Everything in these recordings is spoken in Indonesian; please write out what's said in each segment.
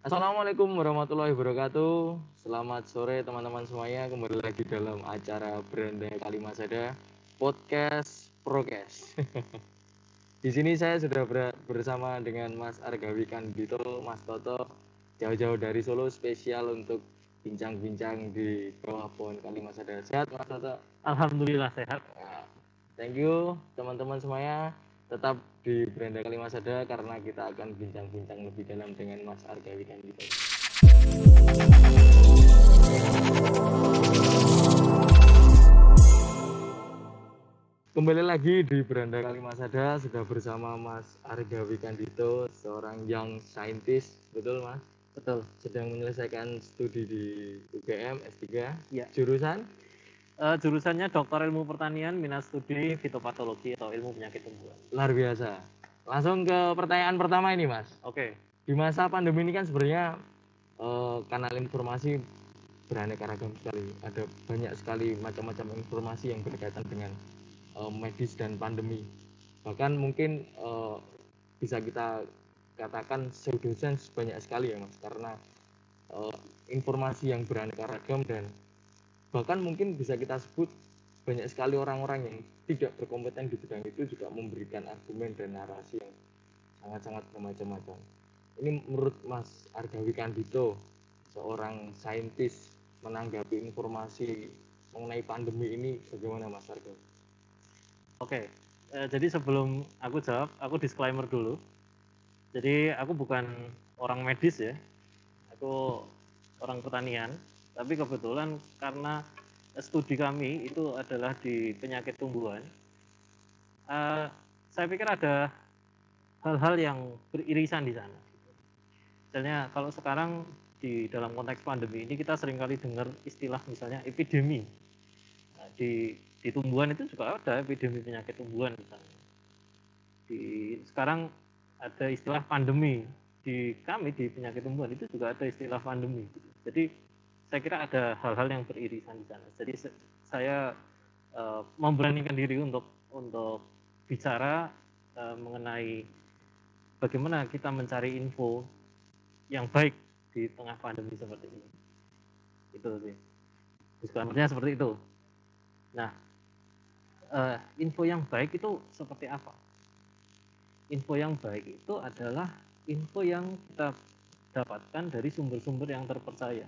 Assalamualaikum warahmatullahi wabarakatuh. Selamat sore teman-teman semuanya. Kembali lagi dalam acara Beranda Kalimasada Podcast Prokes. Di sini saya sudah bersama dengan Mas Argawi Kandito, Mas Toto, jauh-jauh dari Solo spesial untuk bincang-bincang di bawah pohon Kalimasada. Sehat Mas Toto? Alhamdulillah sehat. Nah, thank you teman-teman semuanya. Tetap di Beranda Kalimasada karena kita akan bincang-bincang lebih dalam dengan Mas Argawi Kandito. Kembali lagi di Beranda Kalimasada, sudah bersama Mas Argawi Kandito, seorang young scientist, betul Mas? Betul. Sedang menyelesaikan studi di UGM S3, Ya. jurusan? Jurusannya Doktor Ilmu Pertanian, minat studi fitopatologi atau ilmu penyakit tumbuhan. Luar biasa. Langsung ke pertanyaan pertama ini Mas. Oke. Di masa pandemi ini kan sebenarnya kanal informasi beraneka ragam sekali. Ada banyak sekali macam-macam informasi yang berkaitan dengan medis dan pandemi. Bahkan mungkin bisa kita katakan pseudoscience banyak sekali ya Mas, karena informasi yang beraneka ragam dan bahkan mungkin bisa kita sebut banyak sekali orang-orang yang tidak berkompeten di bidang itu juga memberikan argumen dan narasi yang sangat-sangat bermacam-macam. Ini menurut Mas Argawi Kandito, seorang saintis, menanggapi informasi mengenai pandemi ini bagaimana Mas Argawi? Oke. Jadi sebelum aku jawab, aku disclaimer dulu. Jadi aku bukan orang medis ya. Aku orang pertanian. Tapi kebetulan karena studi kami itu adalah di penyakit tumbuhan, saya pikir ada hal-hal yang beririsan di sana. Misalnya kalau sekarang di dalam konteks pandemi ini kita seringkali dengar istilah misalnya epidemi. Nah, di tumbuhan itu juga ada epidemi penyakit tumbuhan misalnya. Sekarang ada istilah pandemi. Di kami di penyakit tumbuhan itu juga ada istilah pandemi. Jadi saya kira ada hal-hal yang beririsan di sana. Jadi saya memberanikan diri untuk bicara mengenai bagaimana kita mencari info yang baik di tengah pandemi seperti ini. Itu sih. Disclaimer-nya seperti itu. Nah, info yang baik itu seperti apa? Info yang baik itu adalah info yang kita dapatkan dari sumber-sumber yang terpercaya.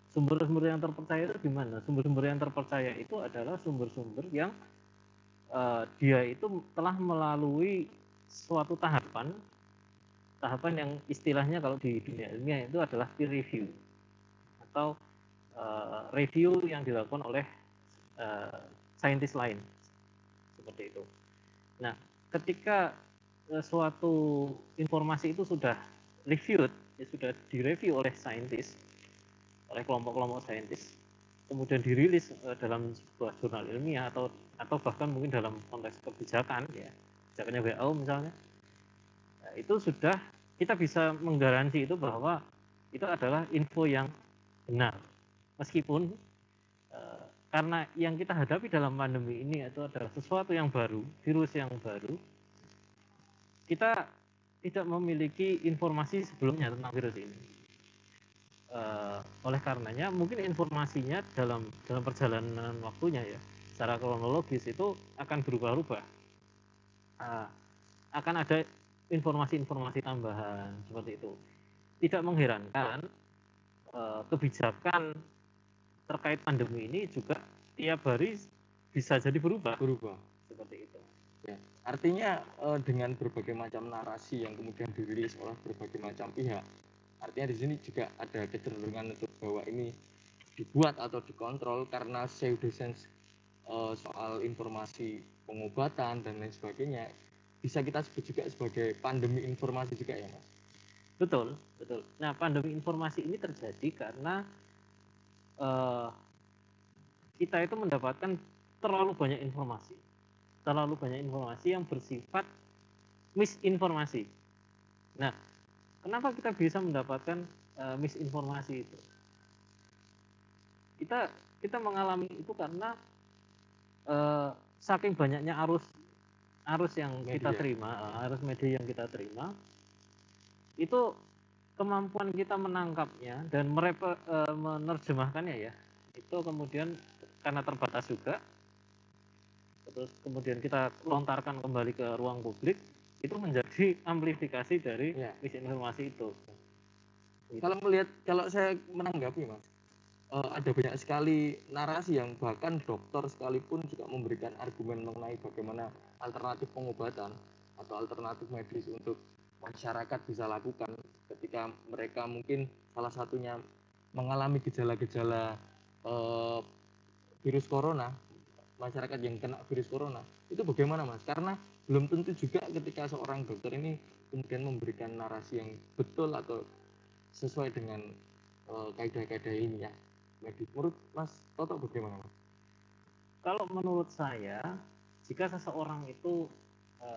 Sumber-sumber yang terpercaya itu gimana? Sumber-sumber yang terpercaya itu adalah sumber-sumber yang dia itu telah melalui suatu tahapan yang istilahnya kalau di dunia ilmiah itu adalah peer review atau review yang dilakukan oleh saintis lain seperti itu. Nah, ketika suatu informasi itu sudah reviewed, ya sudah direview oleh saintis, oleh kelompok-kelompok saintis, kemudian dirilis dalam sebuah jurnal ilmiah atau bahkan mungkin dalam konteks kebijakan, ya kebijakannya WHO misalnya, nah, itu sudah kita bisa menggaransi itu bahwa itu adalah info yang benar, meskipun karena yang kita hadapi dalam pandemi ini itu adalah sesuatu yang baru, virus yang baru, kita tidak memiliki informasi sebelumnya tentang virus ini. Oleh karenanya mungkin informasinya dalam perjalanan waktunya ya, secara kronologis itu akan berubah-ubah. Akan ada informasi-informasi tambahan seperti itu. Tidak mengherankan kebijakan terkait pandemi ini juga tiap hari bisa jadi berubah seperti itu. Ya, artinya dengan berbagai macam narasi yang kemudian dirilis oleh berbagai macam pihak, artinya di sini juga ada kecenderungan untuk bahwa ini dibuat atau dikontrol karena pseudoscience soal informasi pengobatan dan lain sebagainya, bisa kita sebut juga sebagai pandemi informasi juga ya Mas? Betul. Nah, pandemi informasi ini terjadi karena kita itu mendapatkan terlalu banyak informasi yang bersifat misinformasi. Nah, kenapa kita bisa mendapatkan misinformasi itu? Kita mengalami itu karena saking banyaknya arus yang kita terima, arus media yang kita terima, itu kemampuan kita menangkapnya dan menerjemahkannya ya, itu kemudian karena terbatas juga, terus kemudian kita lontarkan kembali ke ruang publik, itu menjadi amplifikasi dari Ya. misinformasi itu. Kalau saya menanggapi Mas, ada banyak sekali narasi yang bahkan dokter sekalipun juga memberikan argumen mengenai bagaimana alternatif pengobatan atau alternatif medis untuk masyarakat bisa lakukan ketika mereka mungkin salah satunya mengalami gejala-gejala virus corona, masyarakat yang kena virus corona itu bagaimana Mas? Karena belum tentu juga ketika seorang dokter ini kemudian memberikan narasi yang betul atau sesuai dengan kaidah-kaidah ilmiah medis. Menurut Mas Toto bagaimana Mas? Kalau menurut saya, jika seseorang itu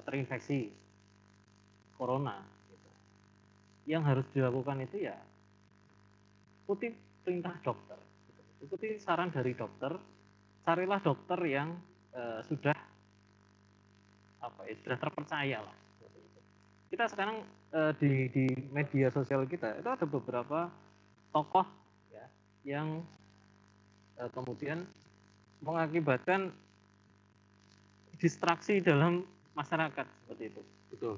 terinfeksi corona, gitu, yang harus dilakukan itu ya ikuti perintah dokter, gitu. Ikuti saran dari dokter, carilah dokter yang sudah sudah terpercaya lah. Kita sekarang di media sosial kita itu ada beberapa tokoh ya, yang kemudian mengakibatkan distraksi dalam masyarakat seperti itu. Betul.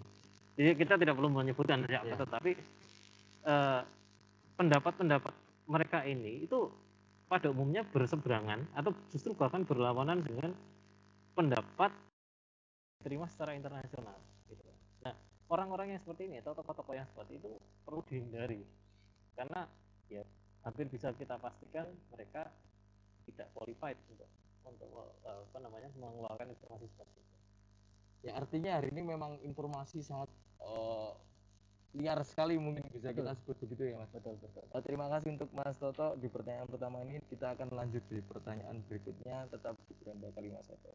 Jadi kita tidak perlu menyebutkan siapa, Ya. tetapi pendapat-pendapat mereka ini itu pada umumnya berseberangan atau justru bahkan berlawanan dengan pendapat diterima secara internasional. Gitu. Nah, orang-orang yang seperti ini atau tokoh-tokoh yang seperti itu perlu dihindari karena ya hampir bisa kita pastikan mereka tidak qualified untuk mengeluarkan informasi seperti itu. Ya artinya hari ini memang informasi sangat liar sekali mungkin bisa kita sebut begitu ya Mas. Betul. Terima kasih untuk Mas Toto di pertanyaan pertama ini. Kita akan lanjut di pertanyaan berikutnya, tetap di Beranda Kali Mas Toto.